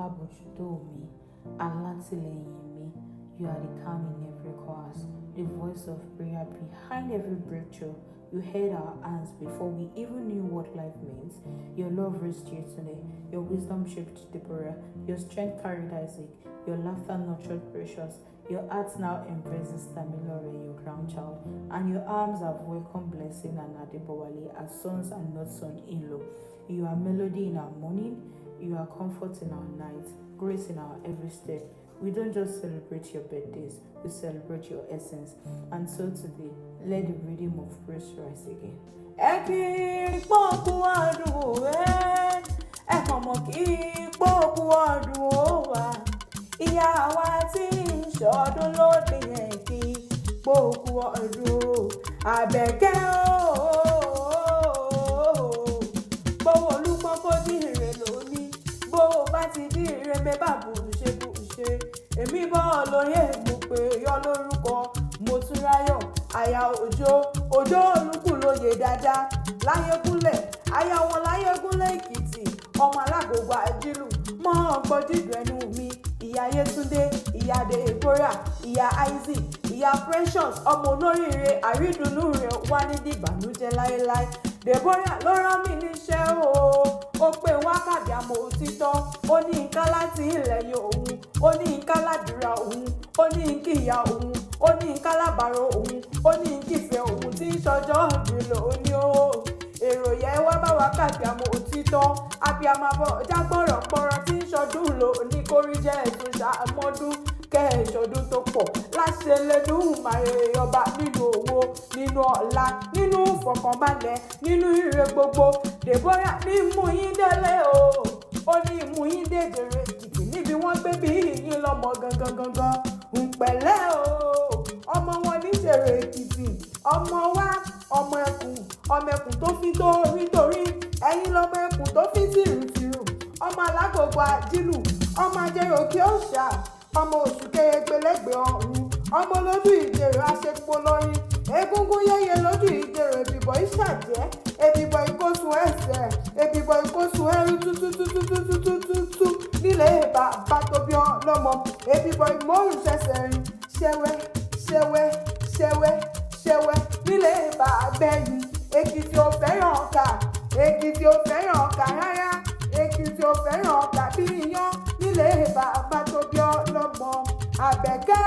alábòjútó mi, alátìlẹ́yìn mi. You are the calm in every chaos, the voice of prayer behind every breakthrough. You held our hands before we even knew what life means. Your love raised you today. Your wisdom shaped Deborah. Your strength carried Isaac. Your laughter nurtured Precious. Your heart now embraces Tamilore, your grandchild. And your arms have welcomed Blessing and Adebowale as sons and not son-in-law. You are melody in our morning. You are comfort in our night. Grace in our every step. We don't just celebrate your birthdays, we celebrate your essence. And so today, let the rhythm of praise rise again. Ẹ kú ọdún ẹ kàn mọ̀ kí ọdún ó wà. Ìyá wa tí ń ṣọdún lóde yẹn kí ọdún Àbẹ̀kẹ́ bówó olúpọ́n kó dìre lónìí, bó bá ti dìre bẹ́ẹ̀ bá bùṣe. Èmi bọ́ lóye mo pè yọ lórúkọ Motunrayo aya òjò olúkù lóye dáadáa láyégúnlẹ̀ aya wọn láyégúnlẹ̀ Èkìtì ọmọ alágbogbo àjílù mọ́ ọgbọ́n dídùn ẹnu mi ìyá Yétúndé ìyá Deborah ìyá Isaac ìyá Precious ọmọ olóríire àrídùnnú rẹ̀ wá ní dìbànújẹ́ láéláé. Deborah ló rán mi níṣẹ́ ó pé wákàtí àmọ́ òtítọ́ ó ní nǹkan láti ilẹ̀ òun ó ní nǹkan ládùúrà òun ó ní kíyà òun ó ní nǹkan lábàárò òun ó ní kífẹ́ òun tí ń ṣọjọ́ ìdílé òní o. Èrò yẹn wá bá wákàtí àmọ́ òtítọ́ abiyamabọ jágbọ̀rọ̀pọ̀rọ̀ tí ń ṣọdún lò ní kórìíjẹ́ ẹ̀sùn ṣàmọ́dún kẹ́ẹ̀ṣọdún tó pọ̀ láṣẹ lẹ́dùn màrè ọba nínú owó nínú ọ̀la nínú ìfọ̀kànbalẹ̀ nínú ire gbogbo. Deborah ní mú yín délé ó ní mú yín dé Ijero-Ekiti níbi wọ́n gbé bí yín lọ́mọ gangan ńpẹ̀lẹ́ ọmọ wọn ní Ijero-Ekiti ọmọ wa ọmọ ẹkùn tó fi torí ẹ̀yin lọ́mọ ẹkùn tó fi tìrùtìrù ọmọ alágbogbo àjílù ọmọ ajẹrò kí ó ṣá ọmọ oṣù kérégbélégbé ọ̀run ọmọ lójú Ìjẹ̀rò aṣepo lọ́yìn egungun yẹyẹ lójú Ìjẹ̀rò èbìbọ̀ ìṣàjẹ́ èbìbọ̀ ìkóṣù ẹsẹ̀ èbìbọ̀ ìkóṣù ẹrú tútútútútútútú nílé bàbá tó bí ọlọ́mọ èbìbọ̀ ìmọ̀rùn ṣẹ̀ṣẹ̀ rìn ṣẹ́wẹ́ nílé bàbá ẹ̀yìn. Èkìtì ò fẹ́ràn ọkà rárá Èkìtì ò fẹ́ràn ọkà bí iyán nílé bàbá tó bí ọlọ́mọ. Àbẹ̀kẹ́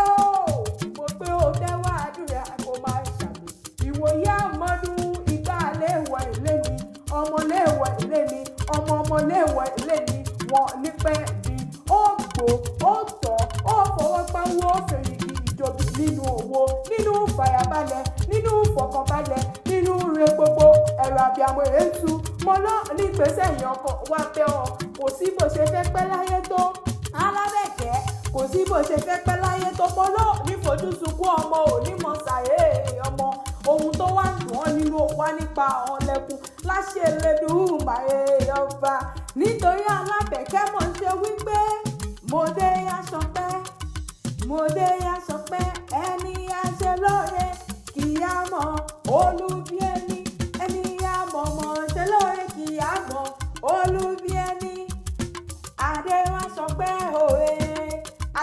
mo pé ó dẹ́wà àdúrà kó máa ṣàmì ìwòye àmọ́dún ìgbà léèwọ̀ ilé mi ọmọ léèwọ̀ ilé mi ọmọ léèwọ̀ ilé mi wọ́n nípẹ́ bí ó gbó ó tọ́ ó fọwọ́ pawó ó fèrè ìjọba nínú owó nínú ìfàyàbalẹ̀ nínú ìfọ̀kànbalẹ̀ nínú ire gbogbo ẹ̀rọ àbíàmọ̀ ètù mo náà ní ìgbésẹ̀ èèyàn kan wá pẹ́ ọ kò sí bó ṣe fẹ́ pẹ́ láyé tó alábẹ̀kẹ́ kò sí bó ṣe fẹ́ pẹ́ láyé tó mo náà ní fojú sunkún ọmọ onímọ̀ sàyé ọmọ ohun tó wá dùn ọ́ nínú wá nípa ọ̀lẹ́kùn láṣẹ Elédùmarè ọba nítorí alábẹ̀kẹ́ mọ̀ ń ṣe wípé mo dé aṣọ pẹ́ ẹni àṣẹ lóore kì í á mọ̀ olúbi ẹni á mọ̀ mọ̀ ṣe lóore kì í á mọ̀ olúbi ẹni adé wá sọ pé òwe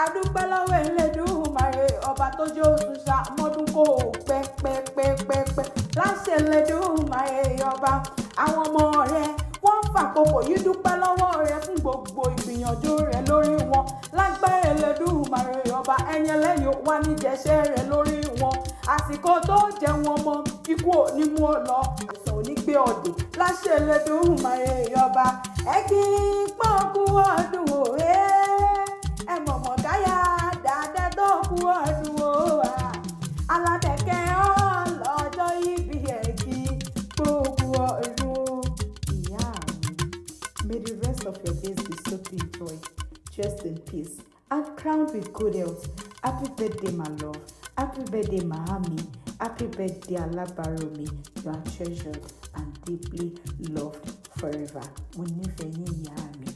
adúpẹ́ lọ́wọ́ Elédùmarè ọba tó jẹ́ oṣù ṣàmọ́dún kò pẹ́pẹ́pẹ́pẹ́ láṣẹ Elédùmarè ọba àwọn ọmọ rẹ̀ wọ́n fàkókò yìí dúpẹ́ lọ́wọ́ rẹ̀ fún gbogbo ìgbìyànjú rẹ̀ lórí wọn lágbára Elédùmarè ọba ẹ̀yìn ẹlẹ́yìn wá níjẹ̀ṣẹ́ rẹ̀ lórí wọn àsìkò tó jẹ́ wọn mọ́ ikú ò ní mú ọ lọ àìsàn ò ní gbé ọdún láṣẹ Elédùmarè ọba ẹ kí pọ́nkú ọdún òwe ẹ mọ̀mọ́ káyà dáadáa tó kú ọdún òwà alábẹ̀kẹ́ ọlọ́jọ́ ìbí ẹ̀ kí gbogbo ọdún ìyá mi. May the rest of your days be soaked in joy, just in peace, and crowned with good health. Happy birthday, my love. Happy birthday, Mahami. Happy birthday, Alabaromi. You are treasured and deeply loved forever. Mo nífẹ̀ẹ́ yín ìyá mi.